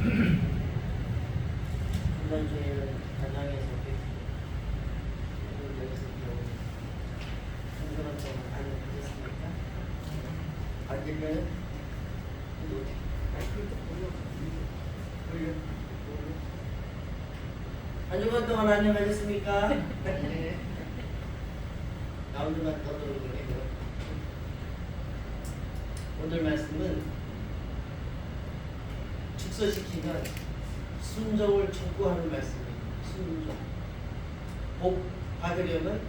이번 주에는 단양에서 오늘 여기서 배우는 한시간 동안 안녕하셨습니까? 안 들려요? 한 주간 동안 안녕하셨습니까? 네. 다음 주간 더 들어보네요. 오늘 말씀은 축소시키면 순종을 촉구하는 말씀입니다. 순종. 복 받으려면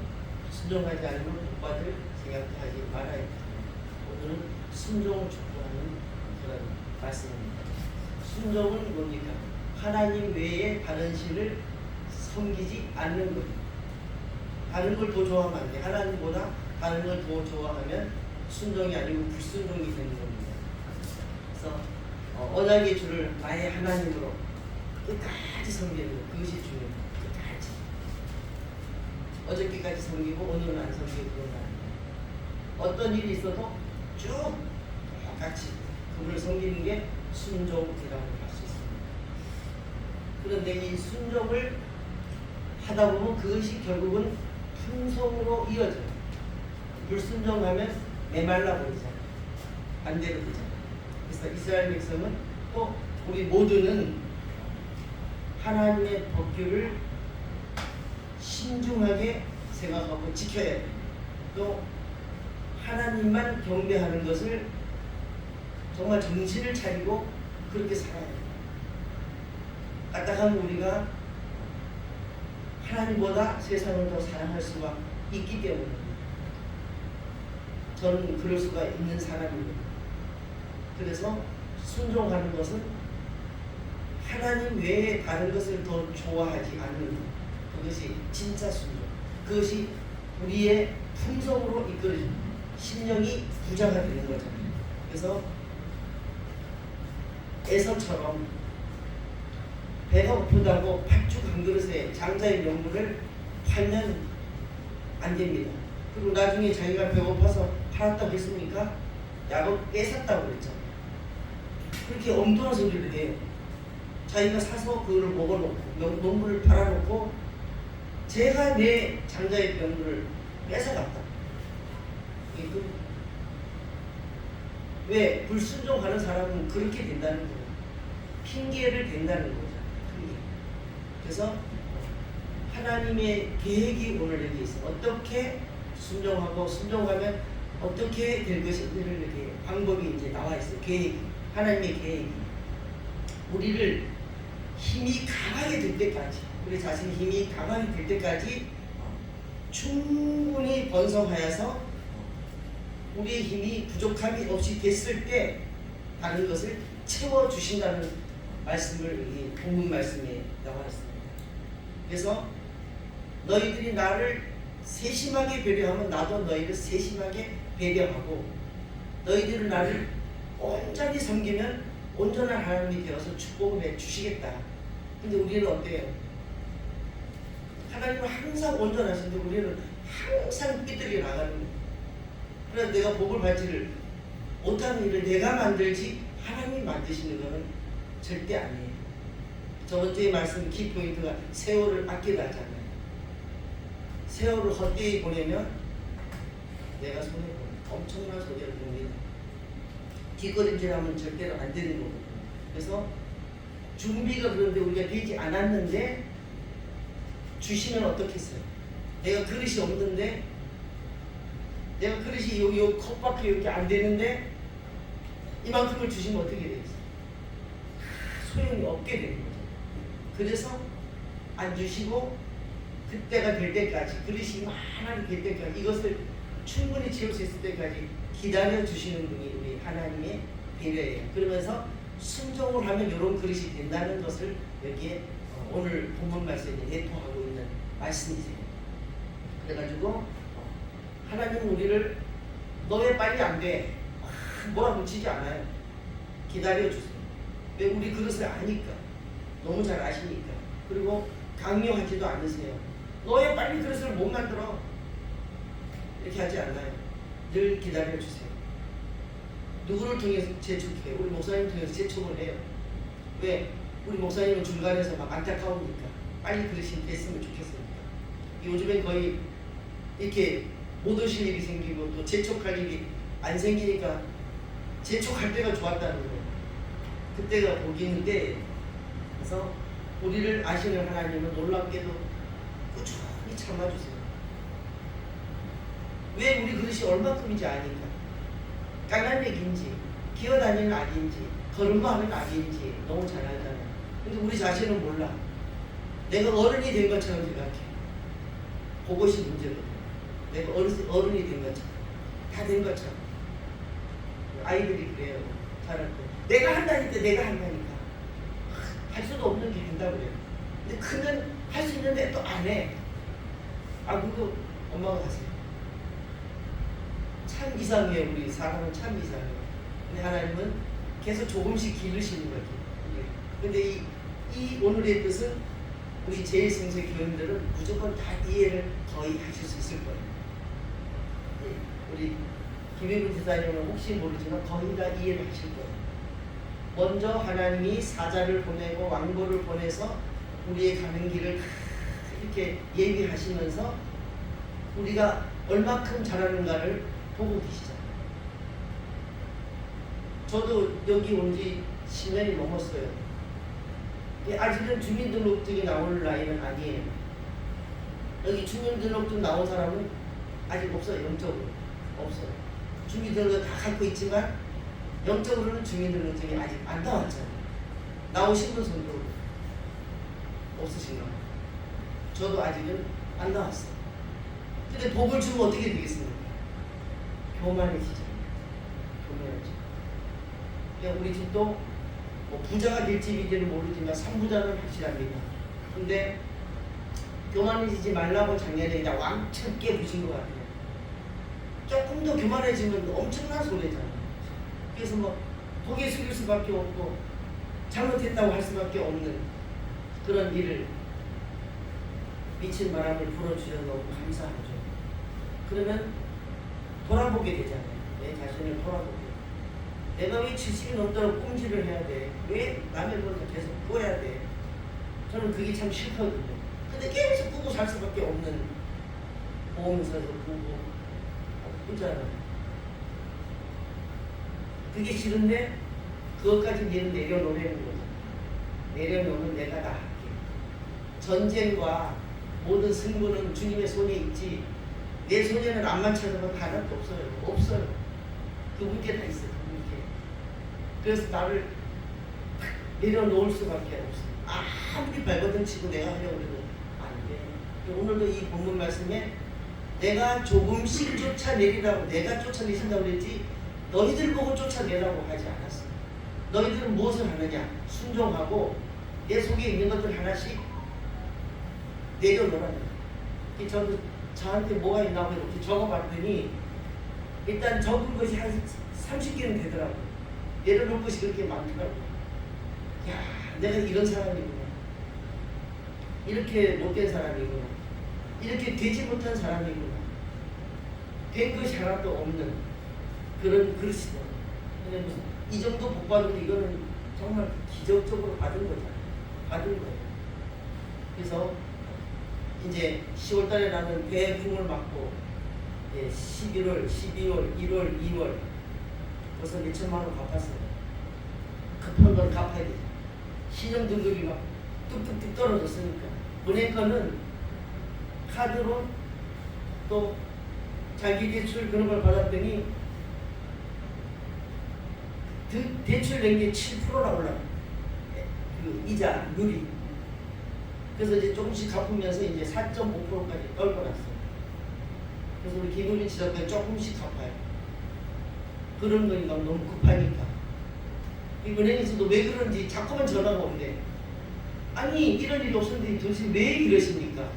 순종하지 않으면 복 받을 생각도 하지 말아야 합니다. 오늘은 순종을 촉구하는 그런 말씀입니다. 순종은 뭡니까? 하나님 외에 다른 신을 섬기지 않는 것. 다른 걸 더 좋아하면 안 돼. 하나님보다 다른 걸 더 좋아하면 순종이 아니고 불순종이 되는 겁니다. 그래서 언약의 주를 나의 하나님으로 끝까지 섬기는 것. 그것이 중요합니다. 끝까지. 어저께까지 섬기고 오늘은 안 섬기고 그런 거 아니에요. 어떤 일이 있어도 쭉 똑같이 그분을 섬기는 게 순종이라고 할 수 있습니다. 그런데 이 순종을 하다 보면 그것이 결국은 풍성으로 이어져요. 불순종하면 메말라 버리잖아요. 반대로 되잖아요. 그래서 이스라엘 백성은 또 우리 모두는 하나님의 법규를 신중하게 생각하고 지켜야 돼요. 또 하나님만 경배하는 것을 정말 정신을 차리고 그렇게 살아야 돼요. 까딱한 우리가 하나님보다 세상을 더 사랑할 수가 있기 때문입니다. 저는 그럴 수가 있는 사람입니다. 그래서 순종하는 것은 하나님 외에 다른 것을 더 좋아하지 않는 것. 그것이 진짜 순종. 그것이 우리의 품성으로 이끌어집니다. 심령이 부자가 되는 거잖아요. 그래서 에서처럼 배가 고프다고 팥죽 한 그릇에 장자의 명분을 팔면 안 됩니다. 그리고 나중에 자기가 배고파서 팔았다고 했습니까? 약을 뺏었다고 그랬죠. 그렇게 엉뚱한 소리를 해요. 자기가 사서 그거를 먹어놓고 농물을 팔아놓고 제가 내 장자의 명분을 뺏어갔다. 왜? 불순종하는 사람은 그렇게 된다는 거예요. 핑계를 댄다는 거죠. 그래서 하나님의 계획이 오늘 여기 있어. 어떻게 순종하고 순종하면 어떻게 될 것인지를 이렇게 방법이 이제 나와 있어요. 계획, 하나님의 계획이 우리를 힘이 강하게 될 때까지, 우리 자신이 힘이 강하게 될 때까지 충분히 번성하여서 우리의 힘이 부족함이 없이 됐을 때 다른 것을 채워 주신다는 말씀을 이 본문 말씀에 나와 있습니다. 그래서 너희들이 나를 세심하게 배려하면 나도 너희를 세심하게 배려하고, 너희들은 나를 온전히 섬기면 온전한 하나님이 되어서 축복을 해주시겠다. 근데 우리는 어때요? 하나님은 항상 온전하신데 우리는 항상 삐뚤게 나가는 거예요. 그래서 내가 복을 받지를 못하는 일을 내가 만들지 하나님이 만드시는 것은 절대 아니에요. 저번 주에 말씀 키포인트가 세월을 아끼라잖아요. 세월을 헛되이 보내면 내가 손해보는 엄청난 손해를 봅니다. 뒷걸음질하면 절대로 안 되는 거거든요. 그래서 준비가 그런데 우리가 되지 않았는데 주시면 어떻겠어요? 내가 그릇이 없는데, 내가 그릇이 요 컵밖에 이렇게 안 되는데 이만큼을 주시면 어떻게 되겠어요? 소용이 없게 되는 거죠. 그래서 안 주시고 그때가 될 때까지, 그릇이 많이 될 때까지, 이것을 충분히 채울 수 있을 때까지 기다려 주시는 분이 우리 하나님의 배려예요. 그러면서 순종을 하면 이런 그릇이 된다는 것을 여기에 오늘 본문 말씀에 내포하고 있는 말씀이세요. 그래가지고 하나님은 우리를 너 왜 빨리 안 돼? 몰아붙이지 않아요. 기다려 주세요. 왜? 우리 그릇을 아니까. 너무 잘 아시니까. 그리고 강요하지도 않으세요. 너 왜 빨리 그릇을 못 만들어? 이렇게 하지 않아요. 늘 기다려 주세요. 누구를 통해서 재촉해요? 우리 목사님 통해서 재촉을 해요. 왜? 우리 목사님은 중간에서 막 안타까우니까 빨리 그릇이 됐으면 좋겠으니까. 요즘엔 거의 이렇게 못 오실 일이 생기고 또 재촉할 일이 안 생기니까 재촉할 때가 좋았다는 거예요. 그때가 복이 있는데, 그래서 우리를 아시는 하나님은 놀랍게도 꾸준히 참아주세요. 왜 우리 그릇이 얼마큼인지 아니까. 까난얘기인지 기어다니는 아기인지 걸음마하는 아기인지 너무 잘 알잖아요. 근데 우리 자신은 몰라. 내가 어른이 된 것처럼 생각해. 그것이 문제거든. 내가 어른이 된 것처럼, 다 된 것처럼. 아이들이 그래요. 잘할 때 내가 한다니까, 내가 한다니까. 할 수도 없는 게 한다고 그래요. 근데 크면 할 수 있는데 또 안 해. 아, 그거 엄마가 하세요. 참 이상해요. 우리 사람은 참 이상해요. 근데 하나님은 계속 조금씩 기르시는 거죠. 근데 이 오늘의 뜻은 우리 제1생세 교인들은 무조건 다 이해를 거의 하실 수 있을 거예요. 우리 김혜근 지사님은 혹시 모르지만 거의 다 이해를 하실 거예요. 먼저 하나님이 사자를 보내고 왕보를 보내서 우리의 가는 길을 이렇게 예비하시면서 우리가 얼마큼 잘하는가를 보고 계시잖아요. 저도 여기 온 지 10년이 넘었어요. 아직은 주민등록증이 나올 나이는 아니에요. 여기 주민등록증 나온 사람은 아직 없어요. 영적으로 없어요. 주민등록증 다 갖고 있지만 영적으로는 주민등록증이 아직 안 나왔잖아요. 나오신 분 손도 없으신가? 저도 아직은 안 나왔어요. 근데 복을 주면 어떻게 되겠습니까? 교만해지잖아요. 교만해져. 그러니까 우리 집도 뭐 부자가 될 집인지는 모르지만 3부자는 확실합니다. 근데 교만해지지 말라고 작년에 그냥 왕창 깨부신 것 같아요. 조금 더 교만해지면 엄청난 손해잖아요. 그래서 뭐 고개 숙일 수밖에 없고 잘못했다고 할 수밖에 없는 그런 일을 미친 바람을 불어주셔서 너무 감사하죠. 그러면 돌아보게 되잖아요. 내 자신을 돌아보게. 내가 왜 70이 넘도록 꼼지를 해야 돼? 왜 남의 것을 계속 꾸어야 돼? 저는 그게 참 싫거든요. 근데 계속 꾸고 살 수밖에 없는, 보험사에서 꾸고 꾸잖아요. 그게 싫은데 그것까지 얘는 내려놓으려는 거죠. 내려놓으면 내가 다 할게. 전쟁과 모든 승부는 주님의 손에 있지 내 손에는 암만 찾아도 하나도 없어요. 없어요. 그분께 다 있어요. 그분께. 그래서 나를 내려놓을 수밖에 없어요. 아무리 발버둥 치고 내가 하려고 해도 안 돼. 오늘도 이 본문 말씀에 내가 조금씩 쫓아내리라고, 내가 쫓아내신다고 그랬지 너희들 보고 쫓아내라고 하지 않았어. 너희들은 무엇을 하느냐? 순종하고 내 속에 있는 것들 하나씩 내려놓으라는 거예요. 저도 저한테 뭐가 있나고 이렇게 적어봤더니 일단 적은 것이 한 30개는 되더라고요. 내려놓을 것이 그렇게 많더라고요. 야, 내가 이런 사람이구나. 이렇게 못된 사람이구나. 이렇게 되지 못한 사람이구나. 된 것이 하나도 없는 그런 그릇이다. 이 정도 복 받으면 이거는 정말 기적적으로 받은 거잖아요. 받은 거예요. 그래서 이제 10월 달에 나는 배풍을 맞고 11월, 12월, 1월, 2월 벌써 몇천만 원 갚았어요. 급한 건 갚아야 되죠. 신용 등급이 막 뚝뚝뚝 떨어졌으니까. 은행권은 카드로 또 자기 대출 그런 걸 받았더니 대출 낸 게 7%나 올라가. 그 이자율이. 그래서 이제 조금씩 갚으면서 이제 4.5%까지 떨궈놨어요. 그래서 우리 김우린 지사가 조금씩 갚아요. 그런 거니까 너무 급하니까. 이 은행에서도 왜 그런지 자꾸만 전화가 오는데, 아니 이런 일이 없었는데 도대체 왜 이러십니까?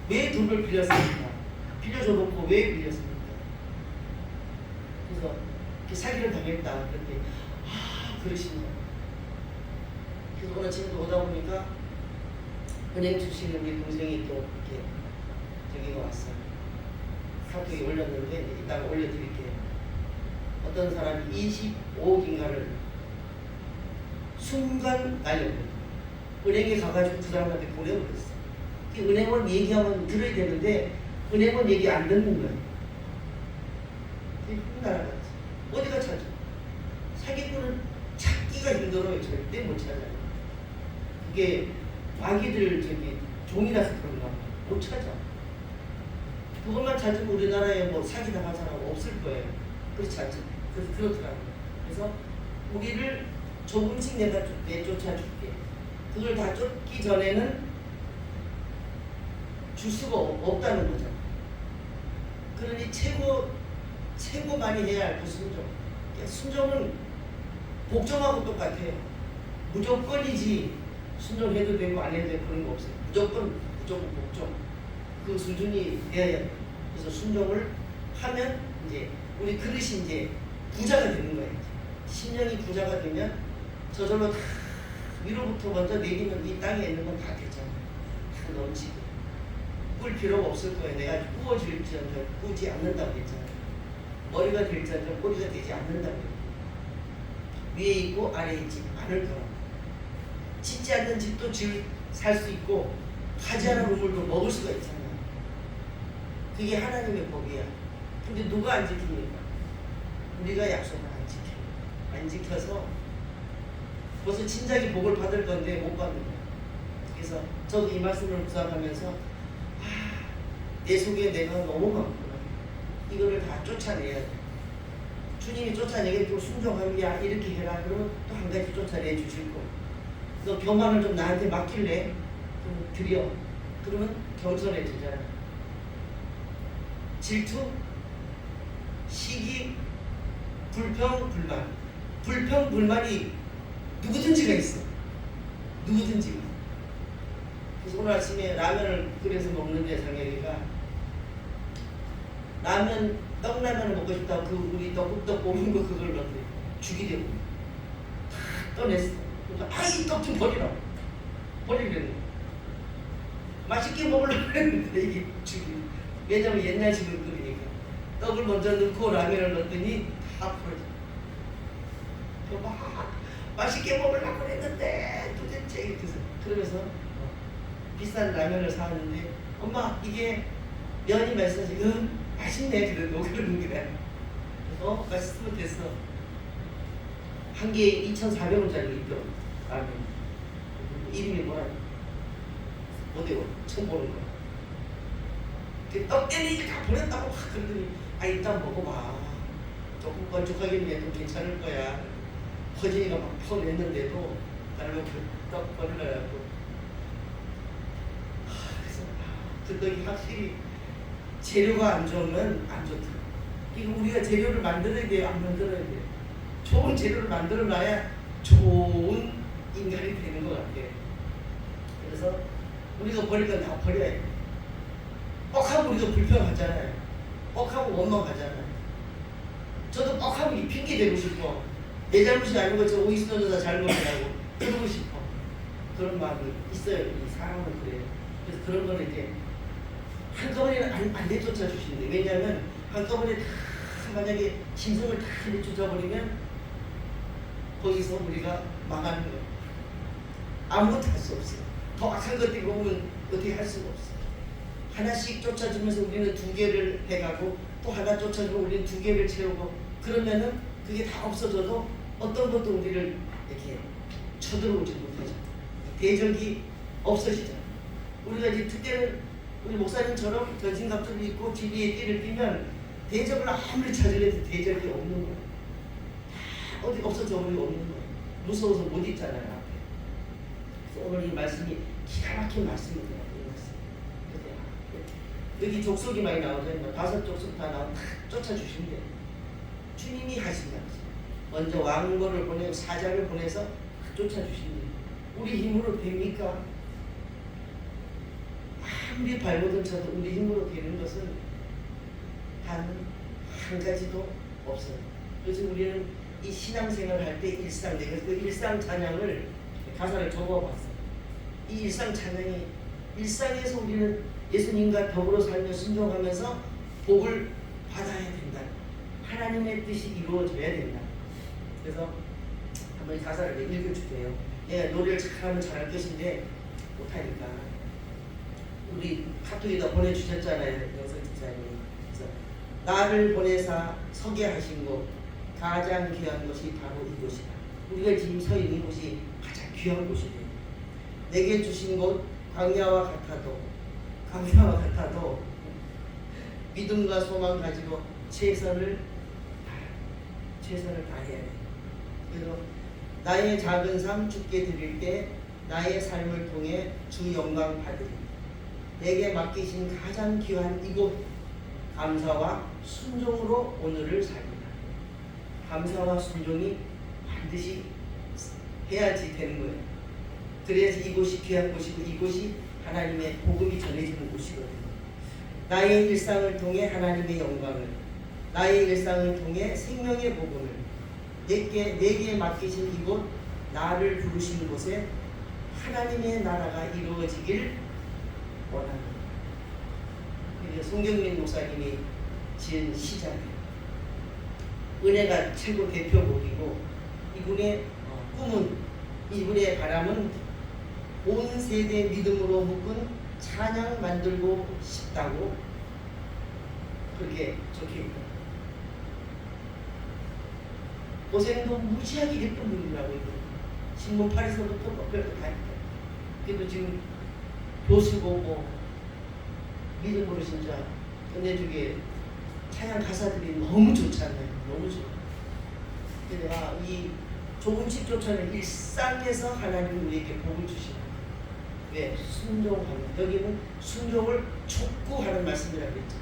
왜 돈을 빌렸습니까? 빌려줘 놓고 왜 빌렸습니까? 그래서 이렇게 사기를 당했다. 그렇게 그러시네요. 그래서 오늘 지금 오다 보니까 은행 출신의 우리 동생이 또 이렇게 저기가 왔어요. 카톡에 올렸는데 이따가 올려드릴게요. 어떤 사람이 25억인가를 순간 날려버려요. 은행에 가가지고 그 사람한테 보내버렸어. 은행원 얘기하면 들어야 되는데 은행원 얘기 안 듣는 거야. 나라가 어디가 찾아? 사기꾼은 찾기가 힘들어요. 절대 못 찾아요. 그게 마귀들 종이라서 그런가 못 찾아. 그것만 찾으면 우리나라에 뭐 사기당한 사람 없을 거예요. 그렇지 않죠? 그래서 그렇더라고요. 그래서 우리를 조금씩 내가 내쫓아줄게. 그걸 다 쫓기 전에는 줄 수가 없다는 거죠. 그러니 최고 많이 해야 할 그 순종. 순종은 복종하고 똑같아요. 무조건이지 순종해도 되고 안 해도 되고 그런 거 없어요. 무조건 복종. 그 수준이 돼야 돼요. 그래서 순종을 하면 이제 우리 그릇이 이제 부자가 되는 거예요. 심령이 부자가 되면 저절로 다 위로부터 먼저 내리면 이 땅에 있는 건 다 되잖아요. 다 넘치고 꿀 필요가 없을 거예요. 내가 꾸어질지언정 꾸지 않는다고 했잖아요. 머리가 될지언정 꼬리가 되지 않는다고 했고 위에 있고 아래에 있지 않을 거라고. 짓지 않는 집도 살 수 있고 가지 않은 우물도 먹을 수가 있잖아요. 그게 하나님의 법이야. 근데 누가 안 지킵니까? 우리가 약속을 안 지켜서 벌써 진작에 복을 받을 건데 못 받는 거야. 그래서 저도 이 말씀을 묵상하면서 내 속에 내가 너무 많구나. 이거를 다 쫓아내야 돼. 주님이 쫓아내겠고 순종하면 야 이렇게 해라. 그러면 또 한 가지 쫓아내 주실 거. 너 교만을 좀 나한테 맡길래? 그럼 드려. 그러면 겸손해지잖아. 질투, 시기, 불평, 불만. 불평, 불만이 누구든지가 있어. 누구든지가. 그래서 오늘 아침에 라면을 끓여서 먹는데 장혁이가 떡라면을 먹고 싶다고 그 우리 떡국 뽑은 거 그걸 넣는데 죽이 되고 다 떠냈어. 그래서 이 떡 좀 버리라. 버리려는 거야. 맛있게 먹으려고 했는데 이게 죽이. 왜냐면 옛날식으로 끓이니까 떡을 먼저 넣고 라면을 넣었더니 다 풀어져. 맛있게 먹으려고 했는데 도대체 그러면서 비싼 라면을 사왔는데 엄마 이게 면이 맛있어지. 맛있네. 그래도 그러는 거야. 맛있으면 됐어. 한 개에 2,400원짜리 있더라고. 라면 이름이 뭐라 어디요? 처음 보는 거야. 떡 떼내기 다 보냈다고 막 그러더니 일단 먹어봐. 조금 걸쭉하긴 해도 괜찮을 거야. 허진이가 막 퍼냈는데도 나는 그떡 버리려고. 그래서 그 떡이 확실히 재료가 안 좋으면 안 좋더라. 이거 우리가 재료를 만들어야 돼요? 안 만들어야 돼요? 좋은 재료를 만들어 놔야 좋은 인간이 되는 것 같아요. 그래서 우리가 버릴 건 다 버려야 돼요. 뻑하면 우리가 불평하잖아요. 뻑하면 원망하잖아요. 저도 뻑하면 핑계 대고 싶어. 내 잘못이 아니고 저 오이스노 여자 잘못이라고 그러고 싶어. 그런 마음이 있어요. 이 사람은 그래요. 그래서 그런 거는 이제 한꺼번에 안 내쫓아 주시는데, 왜냐하면 한꺼번에 다 만약에 짐승을 다 내쫓아버리면 거기서 우리가 망하는 거예요. 아무것도 할 수 없어요. 더 악한 것들이 오면 어떻게 할 수가 없어요. 하나씩 쫓아주면서 우리는 2개를 해가고 또 하나 쫓아주면 우리는 2개를 채우고, 그러면은 그게 다 없어져도 어떤 것도 우리를 이렇게 쳐들어오지 못하죠. 대적이 없어지죠. 우리가 이제 그때는 우리 목사님처럼 전신갑주를 입고 진리의 띠를 띠면 대적을 아무리 찾으려도 대적이 없는 거예요. 다 어디 없어져 버리고 없는 거예요. 무서워서 못 있잖아요. 앞에. 그래서 오늘 이 말씀이 기가 막힌 말씀이더라고요. 여기 족속이 많이 나오잖아요. 5 족속 다 나오면 다 쫓아주신대. 주님이 하신다. 먼저 왕벌을 보내고 사자를 보내서 쫓아주신대. 우리 힘으로 됩니까? 아무리 발버둥 쳐도 우리 힘으로 되는 것은 한 가지도 없어요. 그래서 우리는 이 신앙생활을 할 때 일상, 내가 그 일상 찬양을 가사를 적어봤어요. 이 일상 찬양이 일상에서 우리는 예수님과 더불어 살며 순종하면서 복을 받아야 된다. 하나님의 뜻이 이루어져야 된다. 그래서 한번 이 가사를 읽어줄게요. 내가 노래를 잘하면 잘할 것인데 못하니까 우리 카톡에다 보내주셨잖아요. 영석 집사님이. 그래서 나를 보내사 서게 하신 곳 가장 귀한 것이 바로 이곳이다. 우리가 지금 서 있는 곳이 가장 귀한 곳이래요. 내게 주신 곳 광야와 같아도 믿음과 소망 가지고 최선을 다해야 돼. 그래서 나의 작은 삶 주께 드릴 때 나의 삶을 통해 주 영광 받으리. 내게 맡기신 가장 귀한 이곳 감사와 순종으로 오늘을 살리라. 감사와 순종이 반드시 해야지 되는 거예요. 그래야지 이곳이 귀한 곳이고 이곳이 하나님의 복음이 전해지는 곳이거든요. 나의 일상을 통해 하나님의 영광을, 나의 일상을 통해 생명의 복음을, 내게 맡기신 이곳 나를 부르신 곳에 하나님의 나라가 이루어지길 원합니다. 이게 송경민 목사님이 지은 시잖아요. 은혜가 최고 대표곡이고 이분의 꿈은, 이분의 바람은 온 세대 믿음으로 묶은 찬양 만들고 싶다고 그렇게 적혀있고, 고생도 무지하게 예쁜 분이라고 이거 신문 파리서부터 별거 다 있다. 그래도 지금 교수고 뭐 믿음으로 진짜 끝내주게 찬양 가사들이 너무 좋잖아요. 너무 좋아. 근데 내가 이 조금씩 쫓아낸 일상에서 하나님 우리에게 복을 주시는, 왜? 순종하는. 여기는 순종을 촉구하는 말씀이라고 했죠.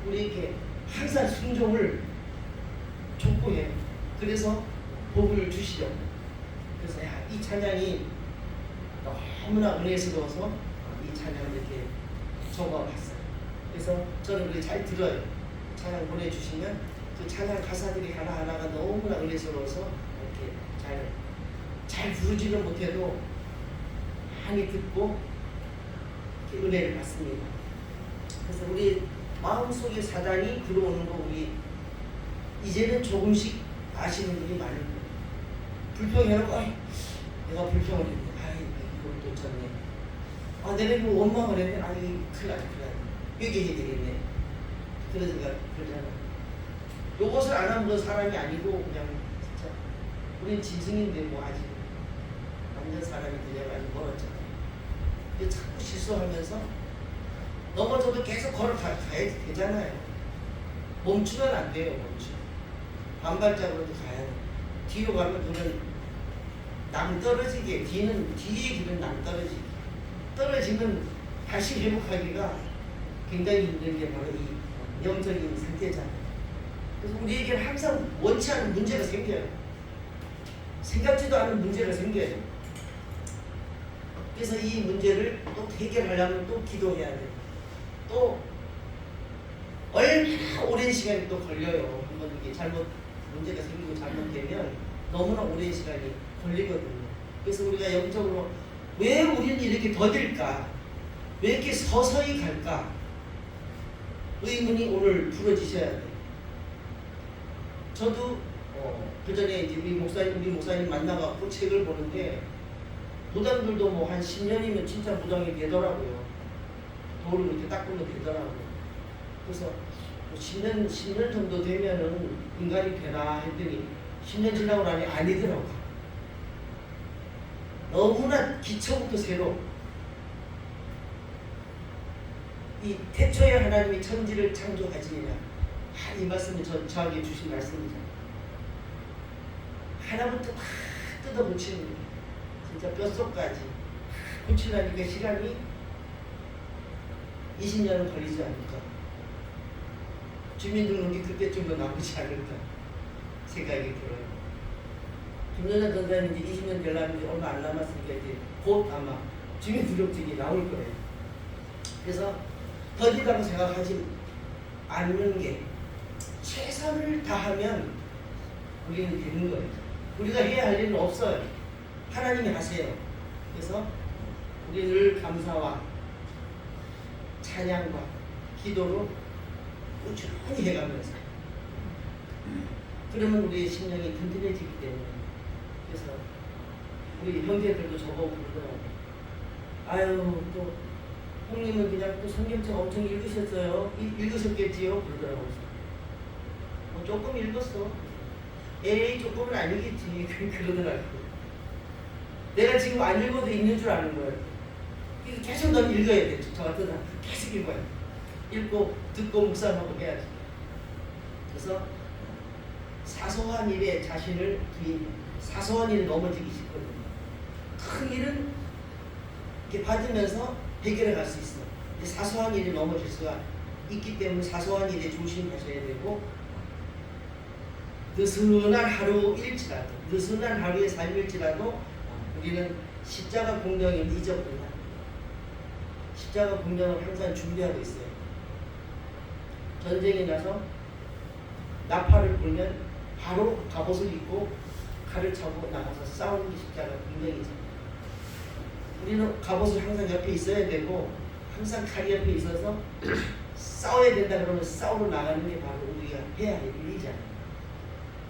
우리에게 항상 순종을 촉구해요. 그래서 복을 주시죠. 그래서 이 찬양이 너무나 은혜스러워서 이 찬양을 이렇게 적어봤어요. 그래서 저는 그렇게 잘 들어요. 찬양 보내주시면 그 찬양 가사들이 하나하나가 너무나 은혜스러워서 이렇게 잘 부르지는 못해도 많이 듣고 이렇게 은혜를 받습니다. 그래서 우리 마음속에 사단이 들어오는 거 우리 이제는 조금씩 아시는 분이 많을 거예요. 불평해놓고 내가 불평을 했네. 이걸 또 쳤네. 내가 이거 원망을 했네. 큰일 나네. 회개해야 되겠네. 그러잖아. 요것을 안 하면 사람이 아니고 그냥 진짜 우린 짐승인데 뭐 아직 완전 사람이 되려고 아직 멀었잖아요. 자꾸 실수하면서 넘어져도 계속 걸어가야 되잖아요. 멈추면 안 돼요. 한 발짝으로도 가야 돼. 뒤로 가면 그는 낭떠러지게, 뒤의 길은 낭떠러지게. 떨어지면 다시 회복하기가 굉장히 힘든 게 바로 이 영적인 상태잖아요. 그래서 우리에게는 항상 원치 않은 문제가 생겨요. 생각지도 않은 문제가 생겨요. 그래서 이 문제를 또 해결하려면 또 기도해야 돼요. 또 얼마나 오랜 시간이 또 걸려요. 한번 이게 문제가 생기고 잘못되면 너무나 오랜 시간이 걸리거든요. 그래서 우리가 영적으로 왜 우리는 이렇게 더딜까? 왜 이렇게 서서히 갈까? 의문이 오늘 풀어지셔야 돼요. 저도 그 전에 이제 우리 목사님 만나갖고 책을 보는데 무당들도 뭐 한 10년이면 진짜 무당이 되더라고요. 돌을 이렇게 닦으면 되더라고요. 그래서 10년 정도 되면은 인간이 되나 했더니 10년 지나고 나니 아니더라고. 너무나 기초부터 새로. 이 태초에 하나님이 천지를 창조하시니라. 이 말씀은 저에게 주신 말씀이죠. 하나부터 다 뜯어 붙이는 거예요. 진짜 뼛속까지 붙이려니까 시간이 20년은 걸리지 않을까. 주민등록이 그때쯤은 나오지 않을까 생각이 들어요. 김연아 전사는 이제 20년 되려면 얼마 안 남았으니까 이제 곧 아마 주민등록증이 나올 거예요. 그래서 더디다고 생각하지 않는 게 최선을 다하면 우리는 되는 거예요. 우리가 해야 할 일은 없어요. 하나님이 하세요. 그래서 우리 늘 감사와 찬양과 기도로 꾸준히 해가면서 그러면 우리의 심령이 든든해지기 때문에, 그래서 우리 형제들도 저보고 그러더라고. 아유 또 형님은 그냥 또 성경책 엄청 읽으셨어요. 읽으셨겠지요? 그러더라고. 뭐 조금 읽었어. 에이 조금은 아니겠지. 그러더라고. 내가 지금 안 읽어도 있는 줄 아는 거예요. 계속 넌 읽어야 돼. 저 같은 사람 계속 읽어야 돼. 읽고 듣고 묵상하고 해야지. 그래서 사소한 일에 자신을 부인, 사소한 일에 넘어지기 쉽거든요. 큰 일은 이렇게 받으면서 해결해 갈 수 있어. 사소한 일에 넘어질 수가 있기 때문에 사소한 일에 조심하셔야 되고, 느슨한 하루일지라도, 느슨한 하루의 삶일지라도 우리는 십자가 공경을 잊어버린다. 십자가 공경을 항상 준비하고 있어요. 전쟁이 나서 나팔을 불면 바로 갑옷을 입고 칼을 차고 나가서 싸우는 게 십자가 공경이죠. 우리는 갑옷을 항상 옆에 있어야 되고 항상 칼이 옆에 있어서 싸워야 된다 그러면 싸우러 나가는 게 바로 우리가 해야 할 일이잖아요.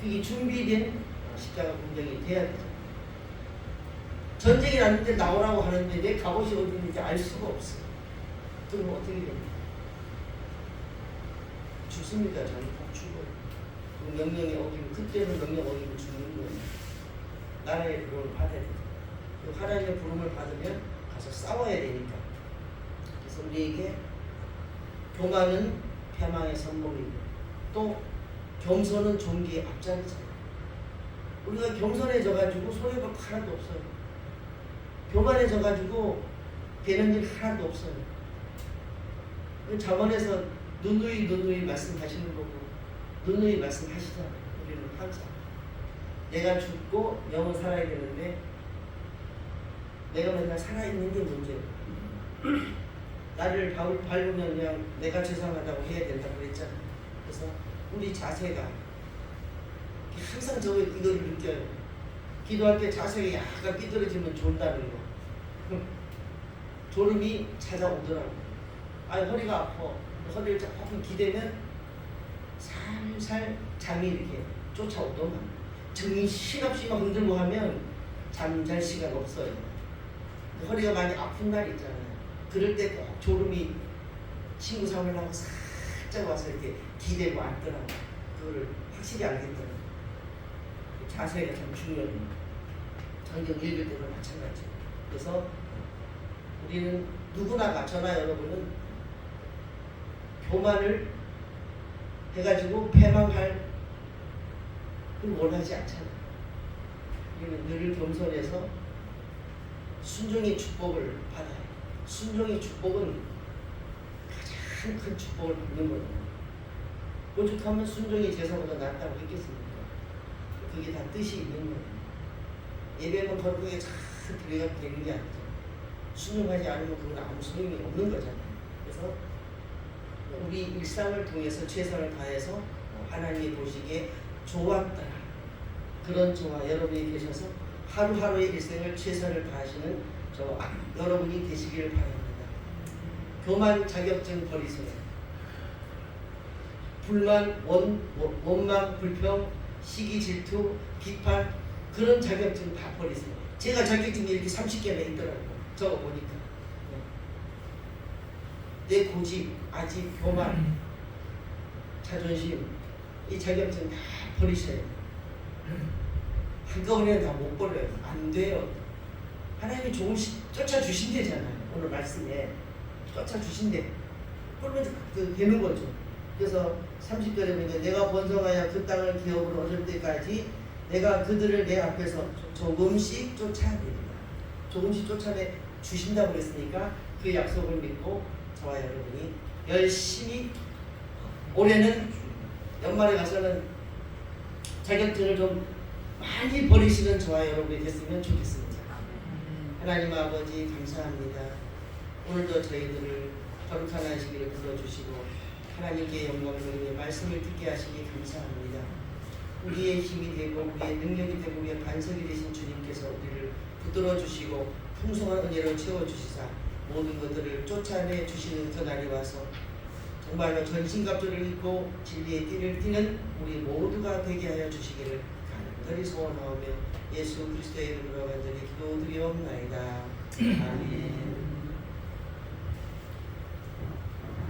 그게 준비된 십자가 공경이 돼야 되죠. 전쟁이 났는데 나오라고 하는데 내 갑옷이 어디 있는지 알 수가 없어. 그럼 어떻게 됩니까? 죽습니다. 저는 꼭 죽어요. 명령에 어기면 그때는 명령 어기면 죽는 거예요. 나라의 부름을 받아야 되죠. 하나님의 부름을 받으면 가서 싸워야 되니까. 그래서 우리에게 교만은 패망의 선봉이고 또 겸손은 존귀의 앞자리잖아요. 우리가 겸손해져가지고 손해볼 거 하나도 없어요. 교만해져가지고 되는 일 하나도 없어요. 잠언에서 누누이 말씀하시는 거고 누누이 말씀하시잖아요. 우리는 항상 내가 죽고 영은 살아야 되는데 내가 맨날 살아있는 게 문제예요. 나를 밟으면 그냥 내가 죄송하다고 해야 된다고 그랬잖아요. 그래서 우리 자세가 항상 이거를 느껴요. 기도할 때 자세가 약간 삐뚤어지면 졸다는 거. 졸음이 찾아오더라고요. 허리가 아파. 허리를 조금 기대면 살살 잠이 이렇게 쫓아오더만. 정신없이 막 흔들고 하면 잠잘 시간 없어요. 허리가 많이 아픈 날 있잖아요. 그럴 때 꼭 졸음이 친구 삼으려고 살짝 와서 이렇게 기대고 앉더라고요. 그걸 확실히 알겠더라고요. 자세가 참 중요해요. 성경 읽을 때도 마찬가지예요. 그래서 우리는 누구나가 저나 여러분은 교만을 해가지고 패망할 걸 원하지 않잖아요. 우리는 늘 겸손해서 순종의 축복을 받아요. 순종의 축복은 가장 큰 축복을 받는 거예요. 오죽하면 순종의 제사보다 낫다고 했겠습니까? 그게 다 뜻이 있는 거예요. 예배는 거룩하게 잘 드려야 되는 게 아니죠. 순종하지 않으면 그건 아무 소용이 없는 거잖아요. 그래서 우리 일상을 통해서 최선을 다해서 하나님이 보시기에 좋았더라. 그런 저와 여러분이 계셔서 하루하루의 일생을 최선을 다하시는 여러분이 되시기를 바랍니다. 교만 자격증 버리세요. 불만, 원망, 불평, 시기, 질투, 비판 그런 자격증 다 버리세요. 제가 자격증이 이렇게 30개나 있더라고요. 저거 보니까. 내 고집, 아집, 교만, 자존심 이 자격증 다 버리셔야 돼요. 한꺼번에 다 못 버려요. 안 돼요. 하나님이 조금씩 쫓아주신대잖아요. 오늘 말씀에 쫓아주신대. 그러면 되는 거죠. 그래서 30절에 보니까 내가 번성하여 그 땅을 기업으로 얻을 때까지 내가 그들을 내 앞에서 조금씩 쫓아내리라. 조금씩 쫓아내 주신다고 그랬으니까 그 약속을 믿고 저와 여러분이 열심히 올해는 연말에 가서는 자격증을 좀 많이 버리시는 저와 여러분이 됐으면 좋겠습니다. 하나님 아버지 감사합니다. 오늘도 저희들을 거룩한 안식일을 불러주시고 하나님께 영광 돌리며 말씀을 듣게 하시니 감사합니다. 우리의 힘이 되고 우리의 능력이 되고 우리의 반석이 되신 주님께서 우리를 붙들어 주시고 풍성한 은혜로 채워주시사 모든 것들을 쫓아내 주시는 그날이 와서 정말로 전신갑주를 입고 진리의 띠를 띠는 우리 모두가 되게 하여 주시기를 간절히 소원하오며 예수 그리스도의 이름으로 간절히 기도드리옵나이다. 아멘.